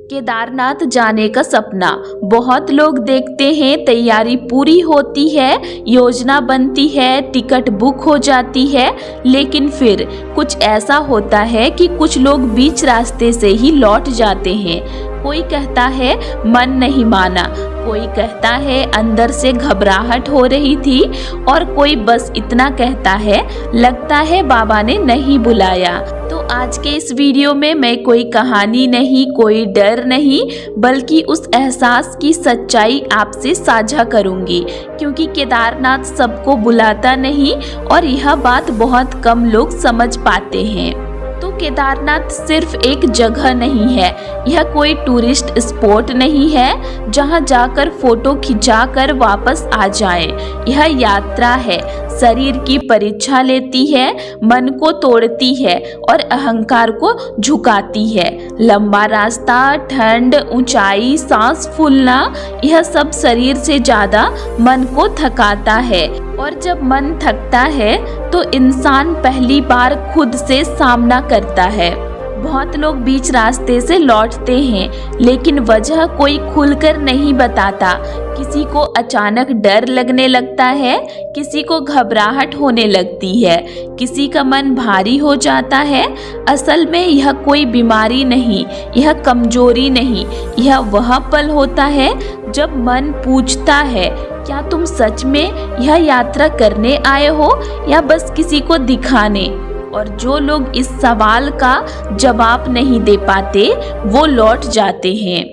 केदारनाथ जाने का सपना बहुत लोग देखते हैं। तैयारी पूरी होती है, योजना बनती है, टिकट बुक हो जाती है, लेकिन फिर कुछ ऐसा होता है कि कुछ लोग बीच रास्ते से ही लौट जाते हैं। कोई कहता है मन नहीं माना, कोई कहता है अंदर से घबराहट हो रही थी, और कोई बस इतना कहता है लगता है बाबा ने नहीं बुलाया। तो आज के इस वीडियो में मैं कोई कहानी नहीं, कोई डर नहीं, बल्कि उस एहसास की सच्चाई आपसे साझा करूंगी, क्योंकि केदारनाथ सबको बुलाता नहीं और यह बात बहुत कम लोग समझ पाते हैं। तो केदारनाथ सिर्फ एक जगह नहीं है, यह कोई टूरिस्ट स्पॉट नहीं है जहां जाकर फोटो खिंचाकर वापस आ जाए। यह यात्रा है, शरीर की परीक्षा लेती है, मन को तोड़ती है और अहंकार को झुकाती है। लंबा रास्ता, ठंड, ऊंचाई, सांस फूलना, यह सब शरीर से ज्यादा मन को थकाता है। और जब मन थकता है तो इंसान पहली बार खुद से सामना करता है। बहुत लोग बीच रास्ते से लौटते हैं, लेकिन वजह कोई खुलकर नहीं बताता। किसी को अचानक डर लगने लगता है, किसी को घबराहट होने लगती है, किसी का मन भारी हो जाता है। असल में यह कोई बीमारी नहीं, यह कमजोरी नहीं, यह वह पल होता है जब मन पूछता है क्या तुम सच में यह यात्रा करने आए हो या बस किसी को दिखाने। और जो लोग इस सवाल का जवाब नहीं दे पाते वो लौट जाते हैं।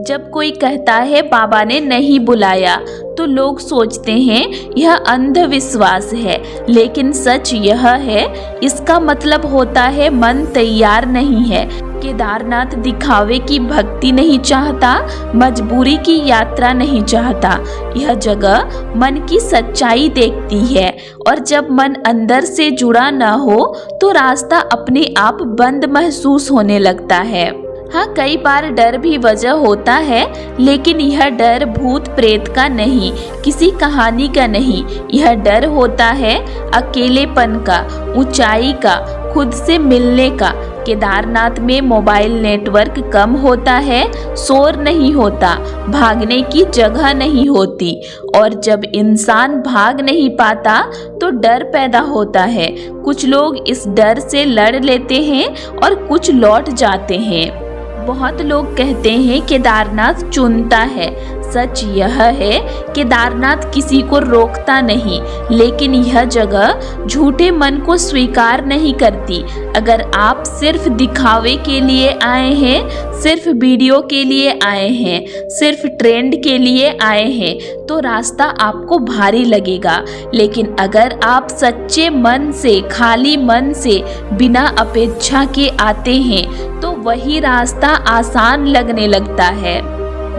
जब कोई कहता है बाबा ने नहीं बुलाया तो लोग सोचते हैं यह अंधविश्वास है, लेकिन सच यह है इसका मतलब होता है मन तैयार नहीं है। केदारनाथ दिखावे की भक्ति नहीं चाहता, मजबूरी की यात्रा नहीं चाहता। यह जगह मन की सच्चाई देखती है, और जब मन अंदर से जुड़ा न हो तो रास्ता अपने आप बंद महसूस होने लगता है। हाँ, कई बार डर भी वजह होता है, लेकिन यह डर भूत प्रेत का नहीं, किसी कहानी का नहीं। यह डर होता है अकेलेपन का, ऊंचाई का, खुद से मिलने का। केदारनाथ में मोबाइल नेटवर्क कम होता है, शोर नहीं होता, भागने की जगह नहीं होती, और जब इंसान भाग नहीं पाता तो डर पैदा होता है। कुछ लोग इस डर से लड़ लेते हैं और कुछ लौट जाते हैं। बहुत लोग कहते हैं केदारनाथ चुनता है। सच यह है केदारनाथ किसी को रोकता नहीं, लेकिन यह जगह झूठे मन को स्वीकार नहीं करती। अगर आप सिर्फ दिखावे के लिए आए हैं, सिर्फ वीडियो के लिए आए हैं, सिर्फ ट्रेंड के लिए आए हैं, तो रास्ता आपको भारी लगेगा। लेकिन अगर आप सच्चे मन से, खाली मन से, बिना अपेक्षा के आते हैं तो वही रास्ता आसान लगने लगता है।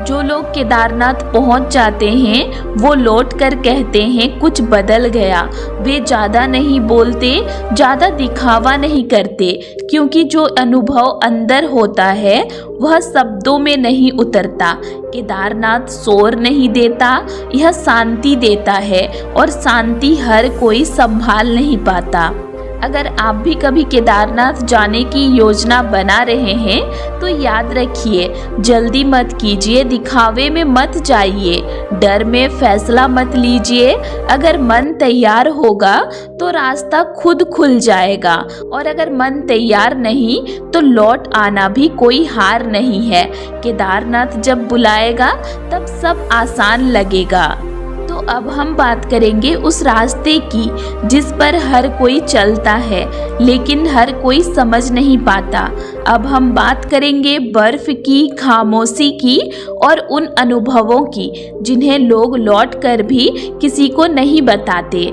जो लोग केदारनाथ पहुंच जाते हैं वो लौट कर कहते हैं कुछ बदल गया। वे ज़्यादा नहीं बोलते, ज़्यादा दिखावा नहीं करते, क्योंकि जो अनुभव अंदर होता है वह शब्दों में नहीं उतरता। केदारनाथ शोर नहीं देता, यह शांति देता है, और शांति हर कोई संभाल नहीं पाता। अगर आप भी कभी केदारनाथ जाने की योजना बना रहे हैं तो याद रखिए, जल्दी मत कीजिए, दिखावे में मत जाइए, डर में फैसला मत लीजिए। अगर मन तैयार होगा तो रास्ता खुद खुल जाएगा, और अगर मन तैयार नहीं तो लौट आना भी कोई हार नहीं है। केदारनाथ जब बुलाएगा तब सब आसान लगेगा। तो अब हम बात करेंगे उस रास्ते की जिस पर हर कोई चलता है, लेकिन हर कोई समझ नहीं पाता। अब हम बात करेंगे बर्फ की, खामोशी की, और उन अनुभवों की जिन्हें लोग लौट कर भी किसी को नहीं बताते।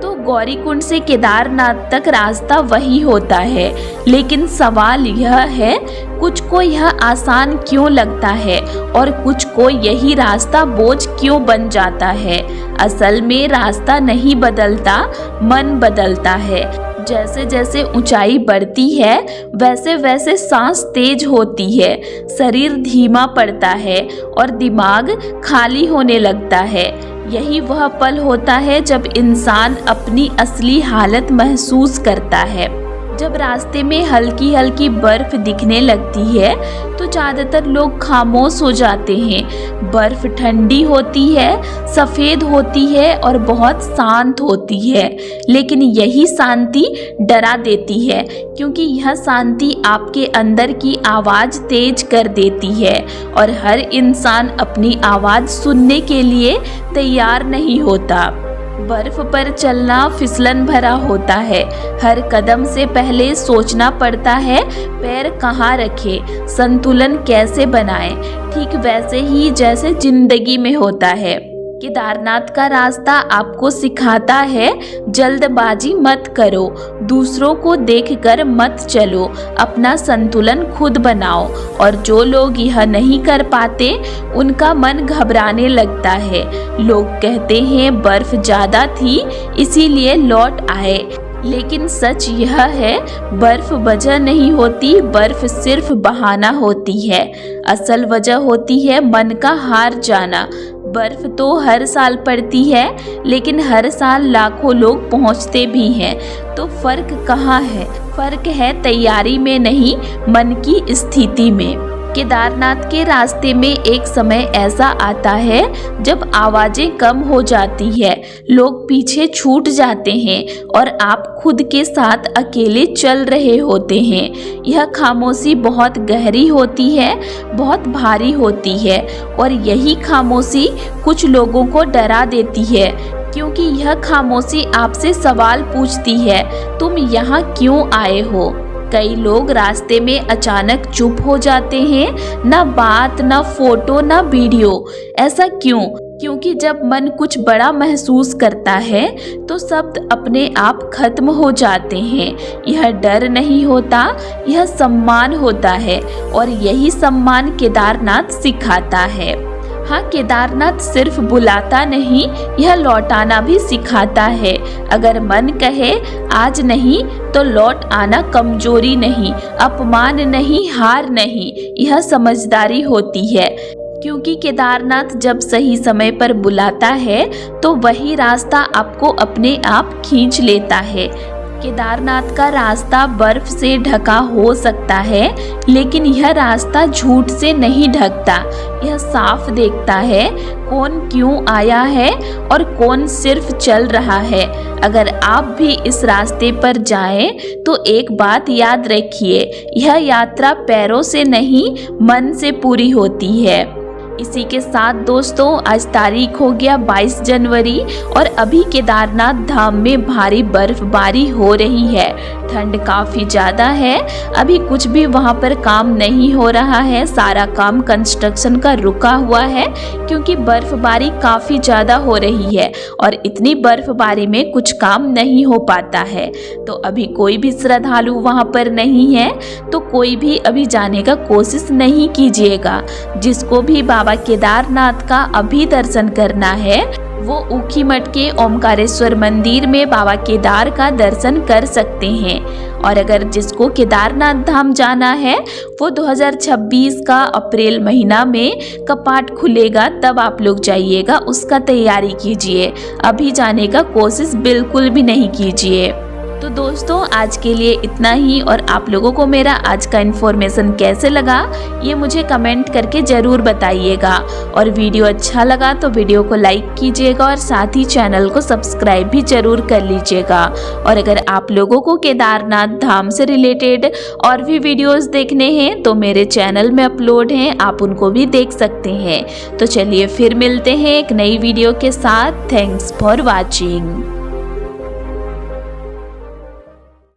तो गौरीकुंड से केदारनाथ तक रास्ता वही होता है, लेकिन सवाल यह है कुछ को यह आसान क्यों लगता है और कुछ को यही रास्ता बोझ क्यों बन जाता है। असल में रास्ता नहीं बदलता, मन बदलता है। जैसे जैसे ऊंचाई बढ़ती है वैसे वैसे सांस तेज होती है, शरीर धीमा पड़ता है और दिमाग खाली होने लगता है। यही वह पल होता है जब इंसान अपनी असली हालत महसूस करता है। जब रास्ते में हल्की हल्की बर्फ दिखने लगती है तो ज़्यादातर लोग खामोश हो जाते हैं। बर्फ ठंडी होती है, सफ़ेद होती है और बहुत शांत होती है, लेकिन यही शांति डरा देती है, क्योंकि यह शांति आपके अंदर की आवाज़ तेज कर देती है और हर इंसान अपनी आवाज़ सुनने के लिए तैयार नहीं होता। बर्फ पर चलना फिसलन भरा होता है। हर कदम से पहले सोचना पड़ता है पैर कहाँ रखे, संतुलन कैसे बनाएं। ठीक वैसे ही जैसे जिंदगी में होता है। केदारनाथ का रास्ता आपको सिखाता है जल्दबाजी मत करो, दूसरों को देखकर मत चलो, अपना संतुलन खुद बनाओ। और जो लोग यह नहीं कर पाते उनका मन घबराने लगता है। लोग कहते हैं बर्फ ज़्यादा थी इसीलिए लौट आए, लेकिन सच यह है बर्फ वजह नहीं होती, बर्फ सिर्फ बहाना होती है। असल वजह होती है मन का हार जाना। बर्फ तो हर साल पड़ती है, लेकिन हर साल लाखों लोग पहुंचते भी हैं। तो फर्क कहाँ है? फर्क है तैयारी में नहीं, मन की स्थिति में। केदारनाथ के रास्ते में एक समय ऐसा आता है जब आवाज़ें कम हो जाती है, लोग पीछे छूट जाते हैं और आप खुद के साथ अकेले चल रहे होते हैं। यह खामोशी बहुत गहरी होती है, बहुत भारी होती है और यही खामोशी कुछ लोगों को डरा देती है, क्योंकि यह खामोशी आपसे सवाल पूछती है, तुम यहाँ क्यों आए हो? कई लोग रास्ते में अचानक चुप हो जाते हैं, ना बात, ना फोटो, ना वीडियो। ऐसा क्यों? क्योंकि जब मन कुछ बड़ा महसूस करता है तो शब्द अपने आप खत्म हो जाते हैं। यह डर नहीं होता, यह सम्मान होता है और यही सम्मान केदारनाथ सिखाता है। हाँ, केदारनाथ सिर्फ बुलाता नहीं, यह लौटाना भी सिखाता है। अगर मन कहे आज नहीं तो लौट आना कमजोरी नहीं, अपमान नहीं, हार नहीं, यह समझदारी होती है। क्योंकि केदारनाथ जब सही समय पर बुलाता है तो वही रास्ता आपको अपने आप खींच लेता है। केदारनाथ का रास्ता बर्फ से ढका हो सकता है, लेकिन यह रास्ता झूठ से नहीं ढकता। यह साफ देखता है कौन क्यों आया है और कौन सिर्फ चल रहा है। अगर आप भी इस रास्ते पर जाएं तो एक बात याद रखिए, यह यात्रा पैरों से नहीं मन से पूरी होती है। इसी के साथ दोस्तों आज तारीख हो गया 22 जनवरी और अभी केदारनाथ धाम में भारी बर्फबारी हो रही है। ठंड काफ़ी ज़्यादा है, अभी कुछ भी वहाँ पर काम नहीं हो रहा है, सारा काम कंस्ट्रक्शन का रुका हुआ है क्योंकि बर्फबारी काफ़ी ज़्यादा हो रही है और इतनी बर्फबारी में कुछ काम नहीं हो पाता है। तो अभी कोई भी श्रद्धालु वहाँ पर नहीं है, तो कोई भी अभी जाने का कोशिश नहीं कीजिएगा। जिसको भी बाबा केदारनाथ का अभी दर्शन करना है वो ऊखीमठ के ओमकारेश्वर मंदिर में बाबा केदार का दर्शन कर सकते हैं। और अगर जिसको केदारनाथ धाम जाना है वो 2026 का अप्रैल महीना में कपाट खुलेगा, तब आप लोग जाइएगा, उसका तैयारी कीजिए। अभी जाने का कोशिश बिल्कुल भी नहीं कीजिए। तो दोस्तों आज के लिए इतना ही और आप लोगों को मेरा आज का इन्फॉर्मेशन कैसे लगा ये मुझे कमेंट करके ज़रूर बताइएगा। और वीडियो अच्छा लगा तो वीडियो को लाइक कीजिएगा और साथ ही चैनल को सब्सक्राइब भी ज़रूर कर लीजिएगा। और अगर आप लोगों को केदारनाथ धाम से रिलेटेड और भी वीडियोस देखने हैं तो मेरे चैनल में अपलोड हैं, आप उनको भी देख सकते हैं। तो चलिए फिर मिलते हैं एक नई वीडियो के साथ। Thanks for watching.